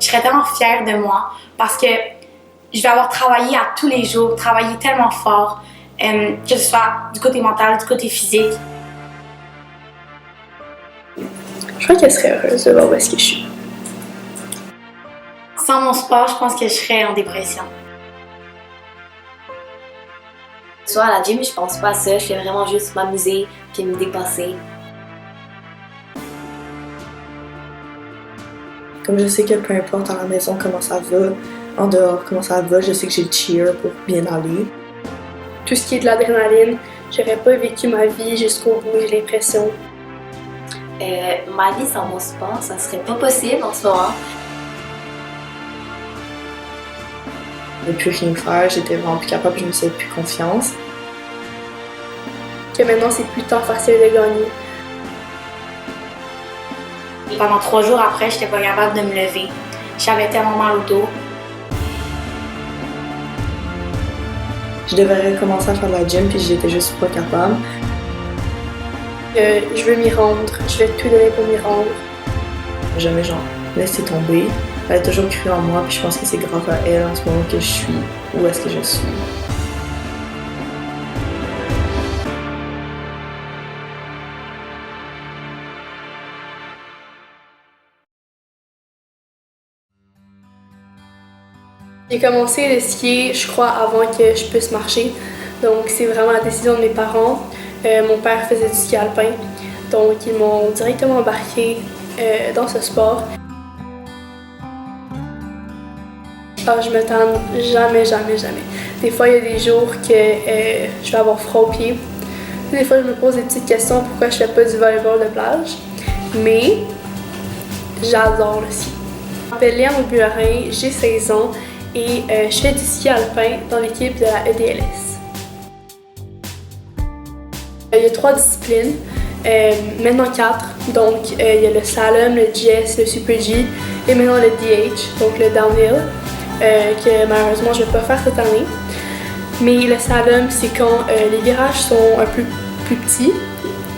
je serais tellement fière de moi parce que je vais avoir travaillé à tous les jours, travaillé tellement fort, que ce soit du côté mental, du côté physique. Je crois qu'elle serait heureuse de voir où est-ce que je suis. Sans mon sport, je pense que je serais en dépression. Soit à la gym, je pense pas à ça, je fais vraiment juste m'amuser puis me dépasser. Comme je sais que peu importe à la maison comment ça va, en dehors comment ça va, je sais que j'ai le cheer pour bien aller. Tout ce qui est de l'adrénaline, j'aurais pas vécu ma vie jusqu'au bout, j'ai l'impression. Ma vie sans mon sport, ça serait pas possible en ce moment. Je ne plus rien faire, j'étais vraiment plus capable, je me faisais plus confiance. Que maintenant c'est plus tant facile de gagner. Pendant 3 jours après, j'étais pas capable de me lever. J'avais tellement mal au dos. Je devais recommencer à faire de la gym puis j'étais juste pas capable. Je veux m'y rendre, je vais tout donner pour m'y rendre. Jamais genre laissé tomber. Elle a toujours cru en moi puis je pense que c'est grâce à elle en ce moment que je suis où est-ce que je suis. J'ai commencé le skier, je crois, avant que je puisse marcher. Donc c'est vraiment la décision de mes parents. Mon père faisait du ski alpin, donc ils m'ont directement embarqué dans ce sport. Ah, je me tanne jamais. Des fois, il y a des jours que je vais avoir froid aux pieds. Des fois, je me pose des petites questions pourquoi je fais pas du volleyball de plage. Mais j'adore le ski. Je m'appelle Léane Auburin, j'ai 16 ans et je fais du ski alpin dans l'équipe de la EDLS. Il y a 3 disciplines, maintenant 4. Donc, il y a le slalom, le GS, le Super G et maintenant le DH, donc le downhill, que malheureusement je ne vais pas faire cette année. Mais le slalom, c'est quand les virages sont un peu plus petits.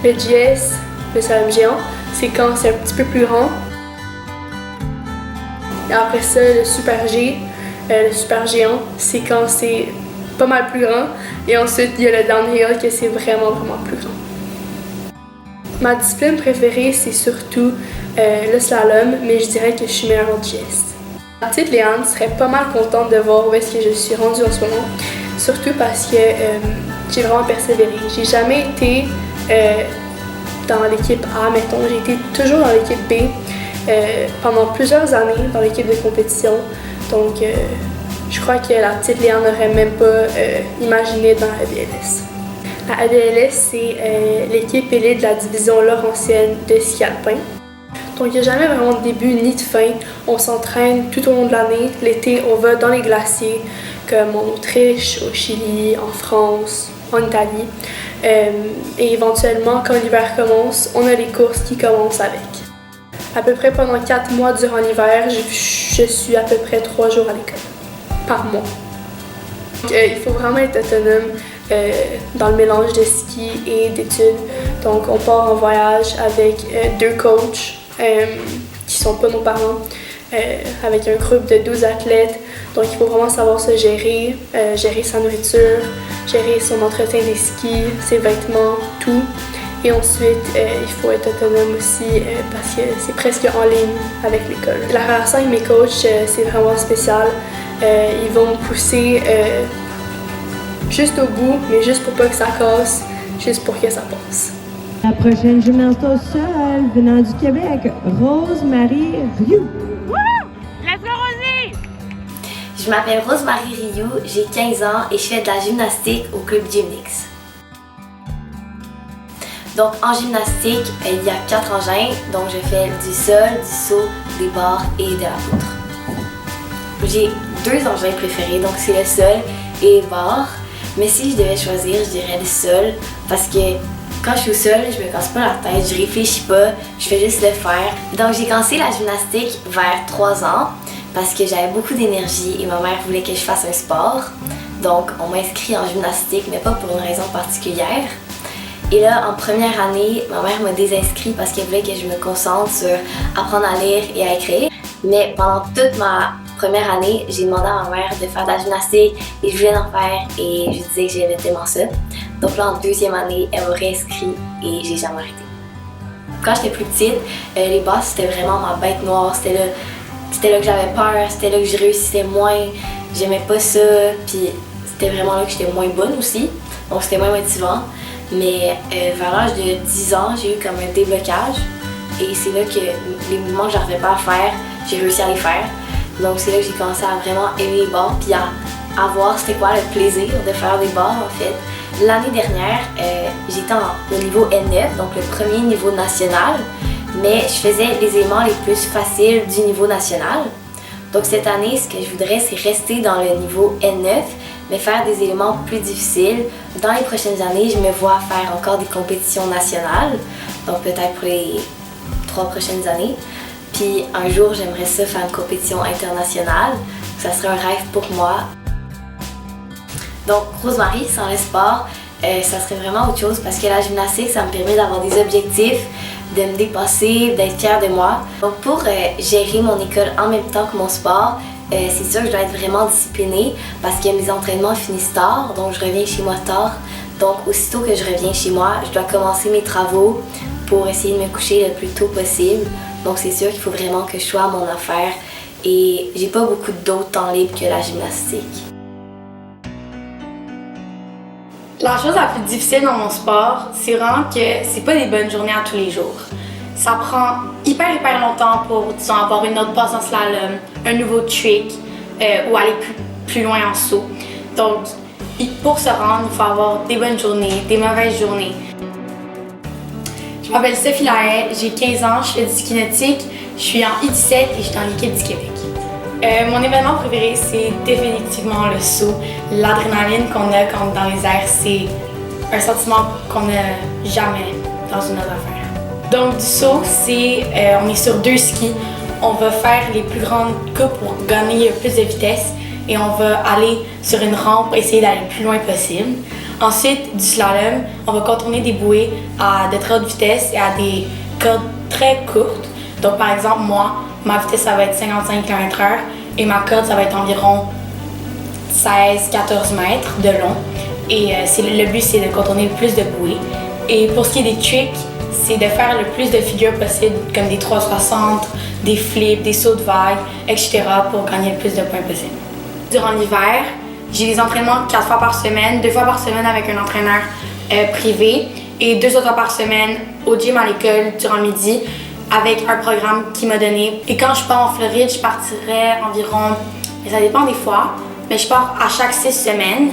Le GS, le slalom géant, c'est quand c'est un petit peu plus grand. Et après ça, le Super G, le super géant, c'est quand c'est pas mal plus grand. Et ensuite, il y a le downhill, que c'est vraiment plus grand. Ma discipline préférée, c'est surtout le slalom, mais je dirais que je suis meilleure en GS. La petite Léane serait pas mal contente de voir où est-ce que je suis rendue en ce moment. Surtout parce que j'ai vraiment persévéré. J'ai jamais été dans l'équipe A, mettons. J'ai été toujours dans l'équipe B pendant plusieurs années dans l'équipe de compétition. Donc, je crois que la petite Léane n'aurait même pas imaginé dans la ADLS. La ADLS, c'est l'équipe élite de la division laurentienne de ski alpin. Donc, il n'y a jamais vraiment de début ni de fin. On s'entraîne tout au long de l'année. L'été, on va dans les glaciers, comme en Autriche, au Chili, en France, en Italie. Et éventuellement, quand l'hiver commence, on a les courses qui commencent avec. À peu près pendant 4 mois durant l'hiver, je suis à peu près 3 jours à l'école, par mois. Donc, il faut vraiment être autonome dans le mélange de ski et d'études. Donc, on part en voyage avec 2 coachs qui sont pas nos parents, avec un groupe de 12 athlètes. Donc, il faut vraiment savoir se gérer, gérer sa nourriture, gérer son entretien des skis, ses vêtements, tout. Et ensuite, il faut être autonome aussi parce que c'est presque en ligne avec l'école. La relation avec mes coachs, c'est vraiment spécial. Ils vont me pousser juste au bout, mais juste pour pas que ça casse, juste pour que ça passe. La prochaine gymnaste au sol, venant du Québec, Rose-Marie Rioux. Let's go, Rosie! Je m'appelle Rose-Marie Rioux, j'ai 15 ans et je fais de la gymnastique au club Gymnix. Donc en gymnastique, il y a 4 engins, donc je fais du sol, du saut, des barres et de la poutre. J'ai 2 engins préférés, donc c'est le sol et les barres. Mais si je devais choisir, je dirais le sol parce que quand je suis au sol, je me casse pas la tête, je réfléchis pas, je fais juste le faire. Donc j'ai commencé la gymnastique vers 3 ans parce que j'avais beaucoup d'énergie et ma mère voulait que je fasse un sport. Donc on m'a inscrit en gymnastique, mais pas pour une raison particulière. Et là, en première année, ma mère m'a désinscrit parce qu'elle voulait que je me concentre sur apprendre à lire et à écrire. Mais pendant toute ma première année, j'ai demandé à ma mère de faire de la gymnastique et je voulais en faire et je disais que j'aimais tellement ça. Donc là, en deuxième année, elle m'a réinscrit et j'ai jamais arrêté. Quand j'étais plus petite, les basses, c'était vraiment ma bête noire. C'était là que j'avais peur, c'était là que je réussissais moins, j'aimais pas ça, puis c'était vraiment là que j'étais moins bonne aussi, donc c'était moins motivant. Mais vers l'âge de 10 ans, j'ai eu comme un déblocage et c'est là que les mouvements que j'arrivais pas à faire, j'ai réussi à les faire. Donc c'est là que j'ai commencé à vraiment aimer les barres puis à voir c'était quoi le plaisir de faire des barres en fait. L'année dernière, j'étais au niveau N9, donc le premier niveau national, mais je faisais les éléments les plus faciles du niveau national. Donc cette année, ce que je voudrais, c'est rester dans le niveau N9, mais faire des éléments plus difficiles. Dans les prochaines années, je me vois faire encore des compétitions nationales, donc peut-être pour les 3 prochaines années. Puis un jour, j'aimerais ça faire une compétition internationale. Ça serait un rêve pour moi. Donc Rosemarie, sans le sport, ça serait vraiment autre chose parce que la gymnastique, ça me permet d'avoir des objectifs, de me dépasser, d'être fière de moi. Donc pour gérer mon école en même temps que mon sport, c'est sûr que je dois être vraiment disciplinée parce que mes entraînements finissent tard, donc je reviens chez moi tard. Donc aussitôt que je reviens chez moi, je dois commencer mes travaux pour essayer de me coucher le plus tôt possible. Donc c'est sûr qu'il faut vraiment que je sois à mon affaire et j'ai pas beaucoup d'autres temps libres que la gymnastique. La chose la plus difficile dans mon sport, c'est vraiment que c'est pas des bonnes journées à tous les jours. Ça prend hyper longtemps pour, disons, avoir une autre passe en slalom, un nouveau trick ou aller plus loin en saut. Donc, pour se rendre, il faut avoir des bonnes journées, des mauvaises journées. Je m'appelle Sophie Lahaye, j'ai 15 ans, je fais du ski nautique, je suis en I-17 et je suis dans l'équipe du Québec. Mon événement préféré, c'est définitivement le saut. L'adrénaline qu'on a quand on est dans les airs, c'est un sentiment qu'on n'a jamais dans une autre affaire. Donc du saut, on est sur 2 skis. On va faire les plus grandes coupes pour gagner le plus de vitesse et on va aller sur une rampe pour essayer d'aller le plus loin possible. Ensuite, du slalom, on va contourner des bouées à de très haute vitesse et à des cordes très courtes. Donc par exemple, moi, ma vitesse, ça va être 55 km/h et ma corde, ça va être environ 16-14 mètres de long. Et le but, c'est de contourner le plus de bouées. Et pour ce qui est des tricks, c'est de faire le plus de figures possibles, comme des 360, des flips, des sauts de vagues, etc. pour gagner le plus de points possible. Durant l'hiver, j'ai des entraînements 4 fois par semaine, 2 fois par semaine avec un entraîneur privé et 2 autres fois par semaine au gym à l'école durant le midi, avec un programme qu'il m'a donné. Et quand je pars en Floride, je partirai environ, mais ça dépend des fois, mais je pars à chaque 6 semaines,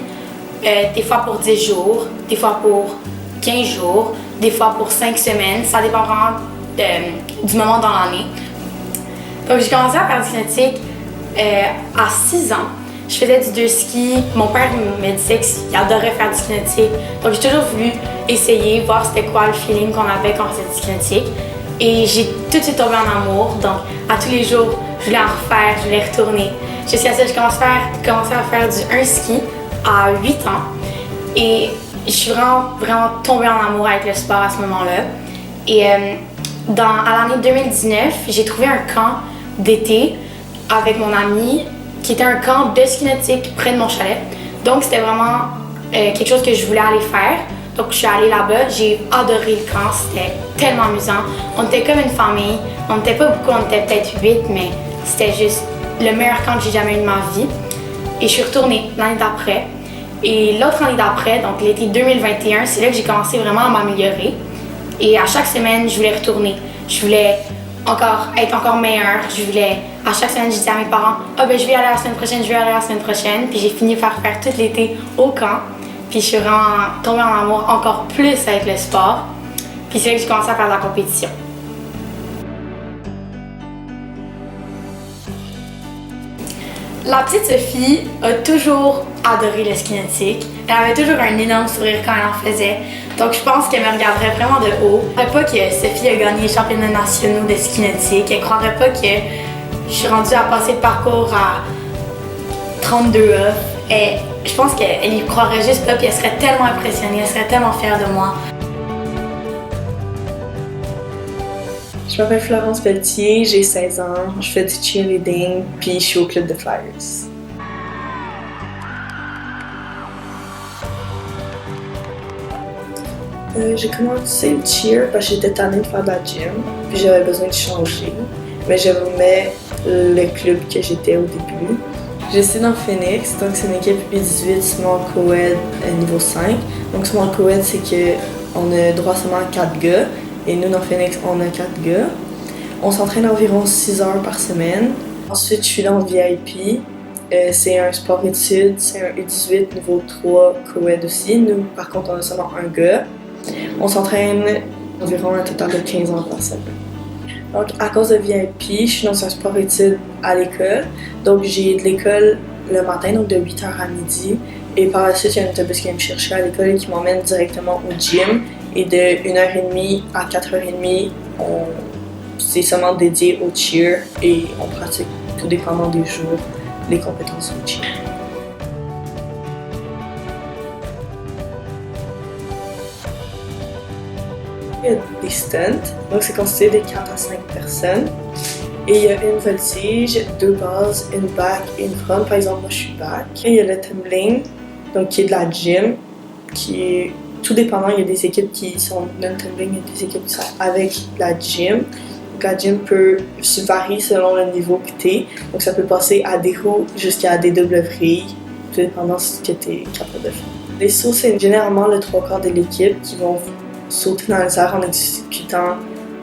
des fois pour 10 jours, des fois pour 15 jours, des fois pour 5 semaines, ça dépend vraiment du moment dans l'année. Donc j'ai commencé à faire du ski nautique à 6 ans. Je faisais du 2 ski, mon père me disait qu'il adorait faire du ski nautique, donc j'ai toujours voulu essayer, voir c'était quoi le feeling qu'on avait quand on faisait du ski nautique. Et j'ai tout de suite tombé en amour, donc à tous les jours, je voulais en refaire, je voulais retourner. Jusqu'à ça, j'ai commencé à faire du 1 ski à 8 ans. Et je suis vraiment tombée en amour avec le sport à ce moment-là. Et à l'année 2019, j'ai trouvé un camp d'été avec mon ami, qui était un camp de ski nautique près de mon chalet. Donc c'était vraiment quelque chose que je voulais aller faire. Donc je suis allée là-bas, j'ai adoré le camp, c'était tellement amusant. On était comme une famille, on n'était pas beaucoup, on était peut-être 8, mais c'était juste le meilleur camp que j'ai jamais eu de ma vie. Et je suis retournée l'année d'après. Et l'autre année d'après, donc l'été 2021, c'est là que j'ai commencé vraiment à m'améliorer. Et à chaque semaine, je voulais retourner. Je voulais être encore meilleure. À chaque semaine, je disais à mes parents, je vais aller la semaine prochaine, je vais aller la semaine prochaine. Puis j'ai fini par faire tout l'été au camp. Puis je suis vraiment tombée en amour encore plus avec le sport. Puis c'est là que j'ai commencé à faire de la compétition. La petite Sophie a toujours adoré le ski nautique. Elle avait toujours un énorme sourire quand elle en faisait. Donc je pense qu'elle me regarderait vraiment de haut. Elle ne croirait pas que Sophie a gagné les championnats nationaux de ski nautique. Elle ne croirait pas que je suis rendue à passer le parcours à 32A. Et je pense qu'elle y croirait juste pas, puis elle serait tellement impressionnée, elle serait tellement fière de moi. Je Je m'appelle Florence Pelletier, j'ai 16 ans, je fais du cheerleading, puis je suis au club de Flyers. J'ai commencé le cheer parce que j'étais tannée de faire de la gym, puis j'avais besoin de changer. Mais j'aimais le club que j'étais au début. Je suis dans Phoenix, donc c'est une équipe U18 Small Co-Ed niveau 5. Donc Small Co-Ed, c'est qu'on a droit seulement à 4 gars, et nous dans Phoenix, on a 4 gars. On s'entraîne environ 6 heures par semaine. Ensuite, je suis dans le VIP. C'est un sport-études, c'est un U18 niveau 3 Co-Ed aussi. Nous, par contre, on a seulement un gars. On s'entraîne environ un total de 15 heures par semaine. Donc, à cause de VIP, je suis dans un sport-études à l'école. Donc, j'ai de l'école le matin, donc de 8h à midi. Et par la suite, il y a un autobus qui vient me chercher à l'école et qui m'emmène directement au gym. Et de 1h30 à 4h30, c'est seulement dédié au cheer et on pratique, tout dépendant des jours, les compétences au cheer. Il y a des stunts, donc c'est constitué de 4 à 5 personnes. Et il y a une voltige, 2 bases, une back et une front. Par exemple, moi je suis back. Et il y a le tumbling, donc qui est de la gym, qui est tout dépendant. Il y a des équipes qui sont dans le tumbling, il y a des équipes qui sont avec la gym. Donc la gym peut se varier selon le niveau que tu es. Donc ça peut passer à des hauts jusqu'à des doubles vrilles, tout dépendant de ce que tu es capable de faire. Les sauts, c'est généralement le 3/4 de l'équipe qui vont sauter dans les airs en exécutant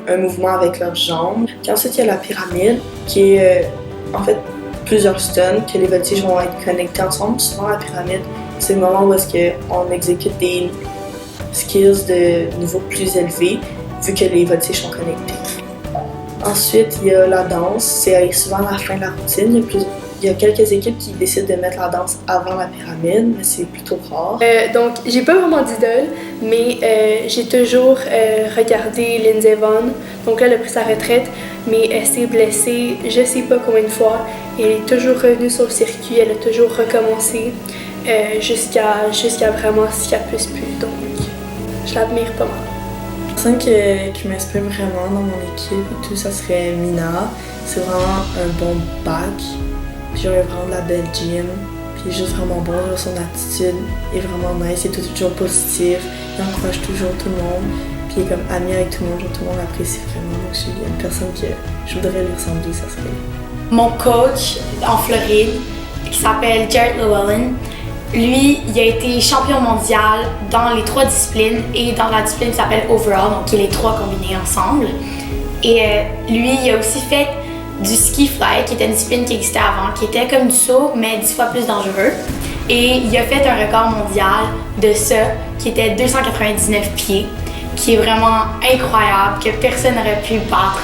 un mouvement avec leurs jambes. Puis ensuite, il y a la pyramide qui est en fait plusieurs stuns que les voltiges vont être connectés ensemble. Souvent, la pyramide, c'est le moment où on exécute des skills de niveau plus élevé vu que les voltiges sont connectés. Ensuite, il y a la danse. C'est souvent la fin de la routine. Il y a quelques équipes qui décident de mettre la danse avant la pyramide, mais c'est plutôt rare. Donc, j'ai pas vraiment d'idole, mais j'ai toujours regardé Lindsey Vonn. Donc là, elle a pris sa retraite, mais elle s'est blessée je sais pas combien de fois. Elle est toujours revenue sur le circuit, elle a toujours recommencé jusqu'à vraiment ce qu'elle puisse plus. Donc, je l'admire pas mal. La personne qui m'inspire vraiment dans mon équipe et tout, ça serait Mina. C'est vraiment un bon back. Puis il a vraiment de la belle gym, puis il est juste vraiment bon, son attitude est vraiment nice, il est toujours positif, il encourage toujours tout le monde, puis il est comme ami avec tout le monde, tout le monde l'apprécie vraiment, donc je suis une personne que je voudrais lui ressembler, ça serait. Mon coach en Floride, qui s'appelle Jared Llewellyn, lui, il a été champion mondial dans les 3 disciplines et dans la discipline qui s'appelle Overall, donc qui est les 3 combinés ensemble. Et lui, il a aussi fait du ski fly, qui était une discipline qui existait avant, qui était comme du saut, mais 10 fois plus dangereux. Et il a fait un record mondial de ça, qui était 299 pieds, qui est vraiment incroyable, que personne n'aurait pu battre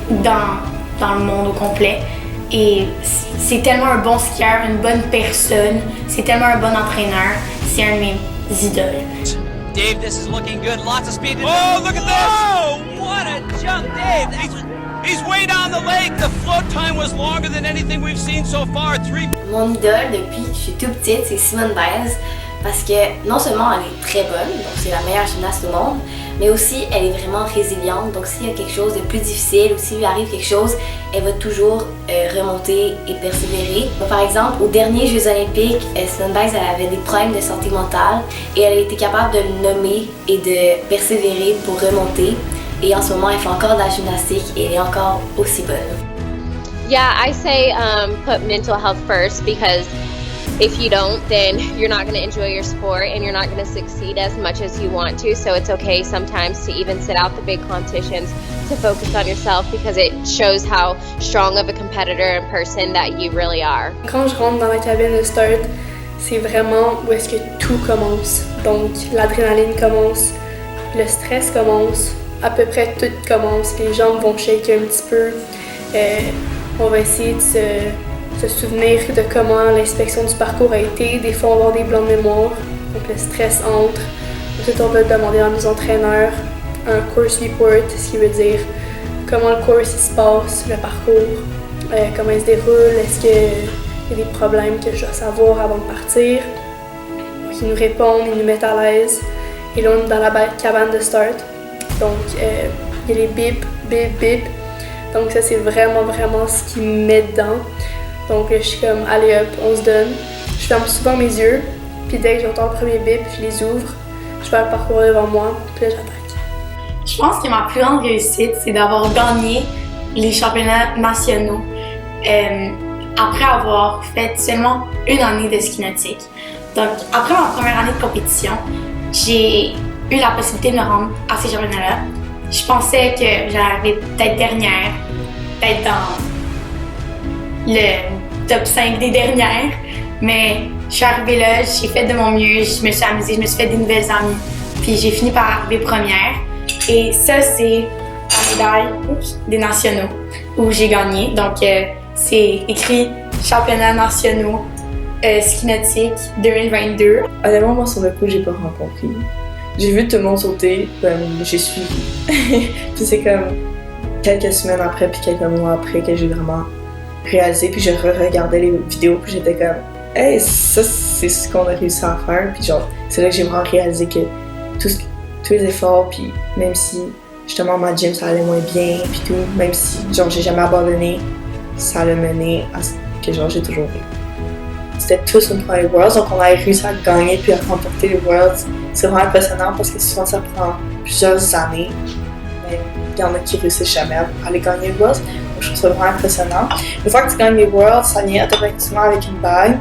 dans le monde au complet. Et c'est tellement un bon skieur, une bonne personne, c'est tellement un bon entraîneur, c'est un de mes idoles. Dave, this is looking good. Lots of speed. Oh, look at this! Oh, what a jump, Dave! He's way down the lake. The float time was longer than anything we've seen so far. Mon idole depuis que je suis toute petite, c'est Simone Biles, parce que non seulement elle est très bonne, donc c'est la meilleure gymnaste au monde, mais aussi elle est vraiment résiliente. Donc s'il y a quelque chose de plus difficile ou s'il lui arrive quelque chose, elle va toujours remonter et persévérer. Donc, par exemple, aux derniers Jeux olympiques, Simone Biles elle avait des problèmes de santé mentale et elle a été capable de le nommer et de persévérer pour remonter. Et en ce moment, elle fait encore de la gymnastique et elle est encore aussi bonne. Yeah, I say put mental health first, because if you don't, then you're not going to enjoy your sport and you're not going to succeed as much as you want to. So it's okay sometimes to even sit out the big competitions to focus on yourself, because it shows how strong of a competitor and person that you really are. Quand je rentre dans la cabine de start, c'est vraiment où est-ce que tout commence. Donc l'adrénaline commence, le stress commence, à peu près tout commence, les jambes vont shaker un petit peu. On va essayer de se souvenir de comment l'inspection du parcours a été. Des fois, on va avoir des blancs de mémoire, donc le stress entre. Ensuite, on va demander à nos entraîneurs un course report, ce qui veut dire comment le course il se passe, le parcours, comment il se déroule, est-ce qu'il y a des problèmes que je dois savoir avant de partir. Donc, ils nous répondent, ils nous mettent à l'aise. Et là, on est dans la cabane de start. Donc, il y a les bips bip, bip. Donc ça, c'est vraiment ce qui me met dedans. Donc je suis comme, allez hop, on se donne. Je ferme souvent mes yeux, puis dès que j'entends le premier bip, je les ouvre. Je fais le parcours devant moi, puis là, j'attaque. Je pense que ma plus grande réussite, c'est d'avoir gagné les championnats nationaux après avoir fait seulement une année de ski nautique. Donc, après ma première année de compétition, j'ai eu la possibilité de me rendre à ces championnats-là. Je pensais que j'allais peut-être dernière, peut-être dans le top 5 des dernières, mais je suis arrivée là, j'ai fait de mon mieux, je me suis amusée, je me suis fait des nouvelles amies, puis j'ai fini par arriver première. Et ça, c'est la médaille des nationaux où j'ai gagné. Donc, c'est écrit Championnats nationaux ski nautique 2022. Honnêtement, moi, sur le coup, j'ai pas rencontré. J'ai vu tout le monde sauter, j'ai suivi. Puis c'est comme quelques semaines après, puis quelques mois après que j'ai vraiment réalisé, puis je re-regardais les vidéos, puis j'étais comme hey, ça, c'est ce qu'on a réussi à faire. Puis genre, c'est là que j'ai vraiment réalisé que tous les efforts, puis même si justement ma gym ça allait moins bien, puis tout, même si genre j'ai jamais abandonné, ça l'a mené à ce que genre j'ai toujours eu. C'était tous une première Worlds, donc on a réussi à gagner puis à remporter les Worlds. C'est vraiment impressionnant parce que souvent ça prend plusieurs années. Mais il y en a qui réussissent jamais à aller gagner les Worlds. Donc je trouve ça vraiment impressionnant. Une fois que tu gagnes les Worlds, ça vient automatiquement avec une bague.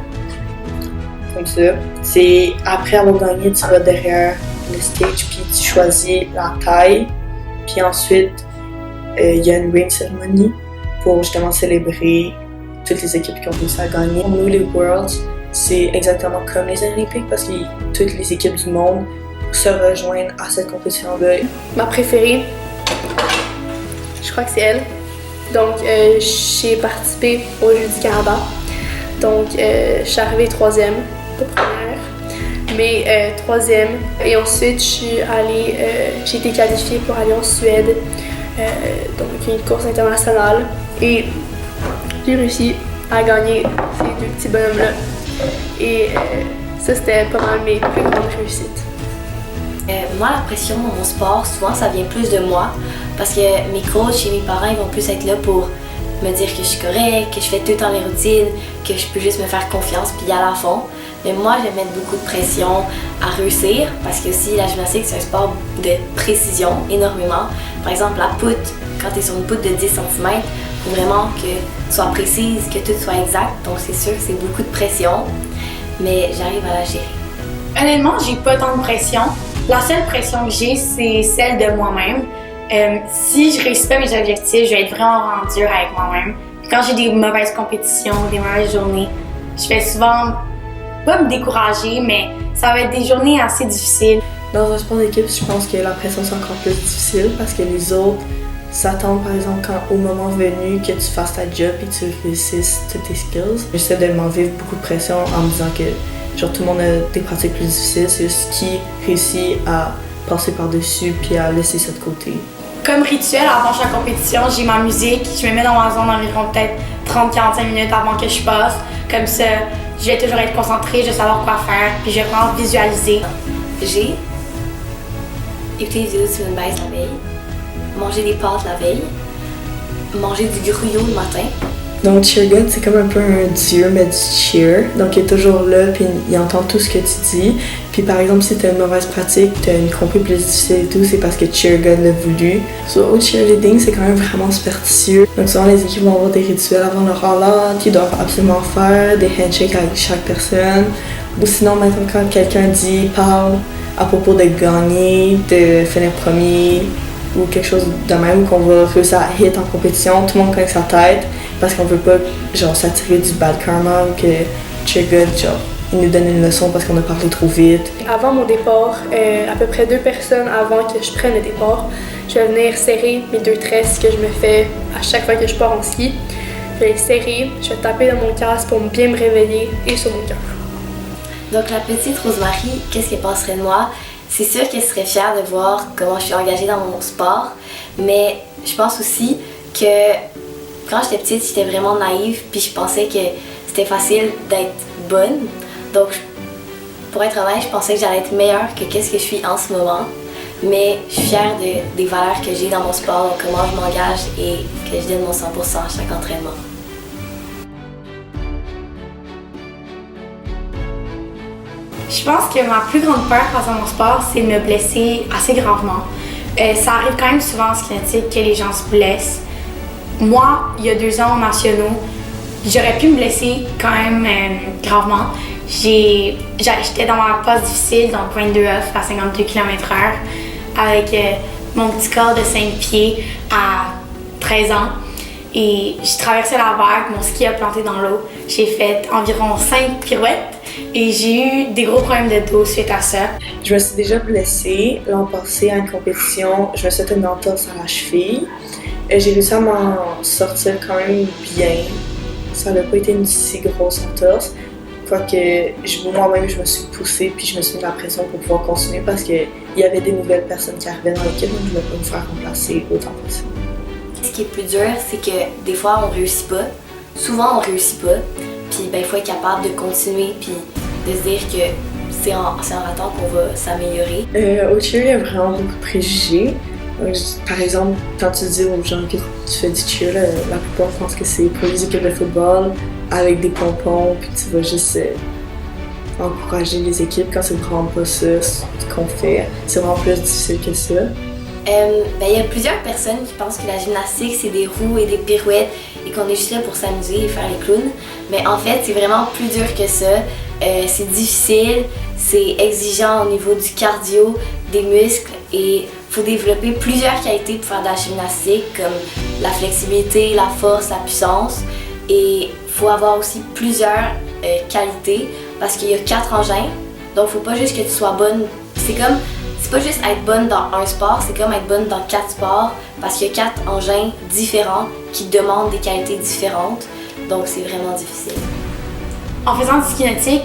Comme ça. C'est après avoir gagné, tu vas derrière le stage puis tu choisis la taille. Puis ensuite, il y a une ring ceremony pour justement célébrer toutes les équipes qui ont réussi à gagner. Nous, les Worlds, c'est exactement comme les Olympiques parce que toutes les équipes du monde se rejoignent à cette compétition-là. Ma préférée, je crois que c'est elle. Donc, j'ai participé aux Jeux du Canada. Donc, je suis arrivée troisième, pas première, mais troisième. Et ensuite, j'ai été qualifiée pour aller en Suède, donc une course internationale. Et j'ai réussi à gagner ces deux petits bonhommes-là. Et ça, c'était pas mal mes plus grandes réussites. Moi, la pression dans mon sport, souvent, ça vient plus de moi. Parce que mes coachs et mes parents, ils vont plus être là pour me dire que je suis correcte, que je fais tout le temps mes routines, que je peux juste me faire confiance puis y aller à fond. Mais moi, je vais mettre beaucoup de pression à réussir parce que aussi la gymnastique, c'est un sport de précision énormément. Par exemple, la poutre, quand tu es sur une poutre de 10 cm, il faut vraiment que tu sois précise, que tout soit exact. Donc c'est sûr que c'est beaucoup de pression, mais j'arrive à la gérer. Honnêtement, j'ai pas tant de pression. La seule pression que j'ai, c'est celle de moi-même. Si je réussis pas mes objectifs, je vais être vraiment dure avec moi-même. Puis quand j'ai des mauvaises compétitions, des mauvaises journées, je vais souvent pas me décourager, mais ça va être des journées assez difficiles. Dans un sport d'équipe, je pense que la pression c'est encore plus difficile parce que les autres s'attendent par exemple quand au moment venu que tu fasses ta job et tu réussisses toutes tes skills. J'essaie de m'enlever beaucoup de pression en me disant que genre tout le monde a des pratiques plus difficiles, c'est juste qui réussit à passer par-dessus puis à laisser ça de côté. Comme rituel, avant chaque compétition, j'ai ma musique, je me mets dans ma zone environ peut-être 30-45 minutes avant que je passe. Comme ça, je vais toujours être concentrée, je vais savoir quoi faire, puis je vais vraiment visualiser. J'ai écouté les vidéos de Simone Biles la veille, mangé des pâtes la veille, mangé du gruyot le matin. Donc Cheer God, c'est comme un peu un dieu, mais du cheer. Donc il est toujours là, puis il entend tout ce que tu dis. Puis par exemple, si tu as une mauvaise pratique, tu as une compé plus difficile et tout, c'est parce que Cheer God l'a voulu. Au cheerleading, c'est quand même vraiment superstitieux. Donc souvent, les équipes vont avoir des rituels avant le roll-out qu'ils doivent absolument faire, des handshakes avec chaque personne. Ou sinon, maintenant, quand quelqu'un parle à propos de gagner, de finir premier, ou quelque chose de même, qu'on va réussir à hit en compétition, tout le monde connaît sa tête, parce qu'on veut pas genre s'attirer du bad karma ou que Cheer God, genre, il nous donne une leçon parce qu'on a parlé trop vite. Avant mon départ, à peu près 2 personnes avant que je prenne le départ, je vais venir serrer mes 2 tresses que je me fais à chaque fois que je pars en ski. Je vais les serrer, je vais taper dans mon casque pour bien me réveiller et sur mon cœur. Donc la petite Rosemarie, qu'est-ce qu'elle penserait de moi? C'est sûr qu'elle serait fière de voir comment je suis engagée dans mon sport, mais je pense aussi que quand j'étais petite, j'étais vraiment naïve, puis je pensais que c'était facile d'être bonne. Donc, pour être honnête, je pensais que j'allais être meilleure que qu'est-ce que je suis en ce moment. mais je suis fière des valeurs que j'ai dans mon sport, donc comment je m'engage et que je donne mon 100% à chaque entraînement. Je pense que ma plus grande peur face à mon sport, c'est de me blesser assez gravement. Ça arrive quand même souvent en ski nautique que les gens se blessent. Moi, il y a 2 ans aux nationaux, j'aurais pu me blesser quand même gravement. J'étais dans ma passe difficile, donc 22 off à 52 km/h, avec mon petit corps de 5 pieds à 13 ans. Et j'ai traversé la vague, mon ski a planté dans l'eau. J'ai fait environ 5 pirouettes et j'ai eu des gros problèmes de dos suite à ça. Je me suis déjà blessée l'an passé à une compétition. Je me suis fait une entorse à la cheville. J'ai réussi à m'en sortir quand même bien. Ça n'a pas été une si grosse entorse. Quoique moi-même, je me suis poussée puis je me suis mis la pression pour pouvoir continuer parce qu'il y avait des nouvelles personnes qui arrivaient dans l'équipe, donc je ne voulais pas me faire remplacer autant possible. Ce qui est plus dur, c'est que des fois on réussit pas. Souvent on réussit pas. Puis il faut être capable de continuer puis de se dire que c'est en ratant qu'on va s'améliorer. Au cheer, il y a vraiment beaucoup de préjugés. Par exemple, quand tu dis aux gens que tu fais du cheer, la plupart pensent que c'est pour les équipes de football avec des pompons, puis tu vas juste encourager les équipes quand c'est vraiment pas ça qu'on fait. C'est vraiment plus difficile que ça. Il y a plusieurs personnes qui pensent que la gymnastique c'est des roues et des pirouettes et qu'on est juste là pour s'amuser et faire les clowns. Mais en fait, c'est vraiment plus dur que ça. C'est difficile, c'est exigeant au niveau du cardio, des muscles et il faut développer plusieurs qualités pour faire de la gymnastique comme la flexibilité, la force, la puissance. Et il faut avoir aussi plusieurs qualités parce qu'il y a 4 engins. Donc il faut pas juste que tu sois bonne. C'est pas juste être bonne dans un sport, c'est comme être bonne dans 4 sports parce qu'il y a 4 engins différents qui demandent des qualités différentes. Donc c'est vraiment difficile. En faisant du ski nautique,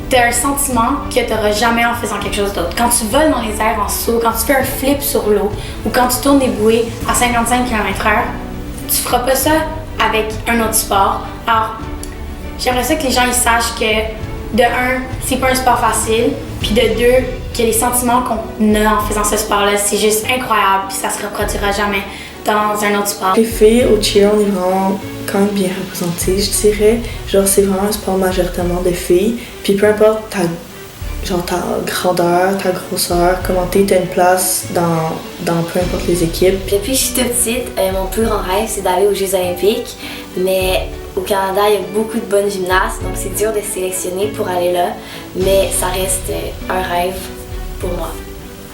tu as un sentiment que tu n'auras jamais en faisant quelque chose d'autre. Quand tu voles dans les airs en saut, quand tu fais un flip sur l'eau ou quand tu tournes des bouées à 55 km/h, tu feras pas ça avec un autre sport. Alors, j'aimerais ça que les gens ils sachent que de 1, c'est pas un sport facile, puis de 2, que les sentiments qu'on a en faisant ce sport-là, c'est juste incroyable, puis ça se reproduira jamais dans un autre sport. Les filles au cheer, on est vraiment quand même bien représentées, je dirais. Genre, c'est vraiment un sport majoritairement de filles, puis peu importe ta grandeur, ta grosseur, comment t'as une place dans peu importe les équipes. Depuis que je suis toute petite, mon plus grand rêve c'est d'aller aux Jeux Olympiques, mais au Canada il y a beaucoup de bonnes gymnastes, donc c'est dur de sélectionner pour aller là, mais ça reste un rêve pour moi.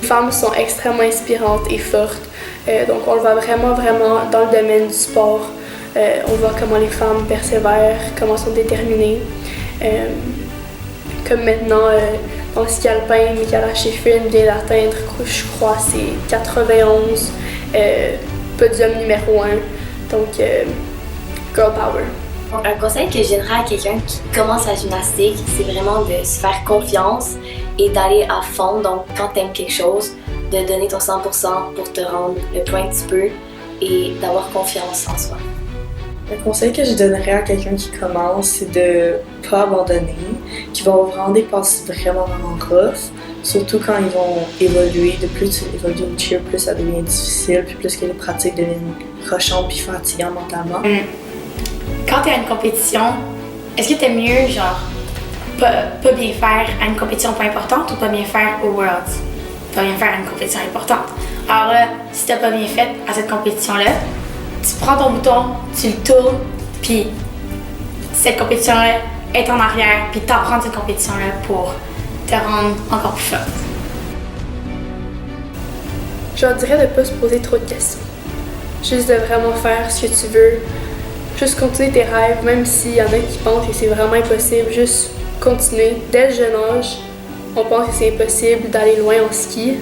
Les femmes sont extrêmement inspirantes et fortes, donc on le voit vraiment dans le domaine du sport. On voit comment les femmes persévèrent, comment elles sont déterminées. Comme maintenant, dans le ski alpin, Michaela Schifrin vient d'atteindre, je crois, c'est 91, podium numéro 1. Donc, girl power. Un conseil que je donnerais à quelqu'un qui commence la gymnastique, c'est vraiment de se faire confiance et d'aller à fond. Donc, quand tu aimes quelque chose, de donner ton 100% pour te rendre le point que tu peux et d'avoir confiance en soi. Le conseil que je donnerais à quelqu'un qui commence, c'est de pas abandonner, qui va avoir vraiment des passes vraiment rough, surtout quand ils vont évoluer. De plus tu évolues au cheer, plus ça devient difficile, puis plus que les pratiques deviennent rochantes puis fatigantes mentalement. Quand tu es à une compétition, est-ce que tu aimes mieux, genre, pas bien faire à une compétition pas importante ou pas bien faire au Worlds? Pas bien faire à une compétition importante. Alors là, si tu n'as pas bien fait à cette compétition-là, tu prends ton bouton, tu le tournes, puis cette compétition-là est en arrière, puis tu apprends cette compétition-là pour te rendre encore plus forte. Je leur dirais de ne pas se poser trop de questions. Juste de vraiment faire ce que tu veux. Juste continuer tes rêves, même s'il y en a qui pensent que c'est vraiment impossible. Juste continuer. Dès le jeune âge, on pense que c'est impossible d'aller loin en ski.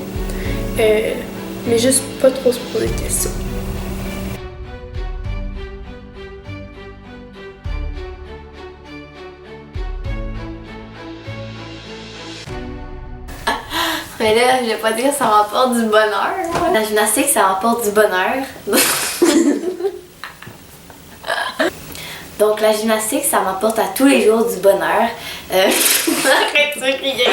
Mais juste pas trop se poser de questions. Mais là, je vais pas dire que ça m'apporte du bonheur. La gymnastique, ça m'apporte du bonheur. Donc la gymnastique, ça m'apporte à tous les jours du bonheur. Arrête de crier.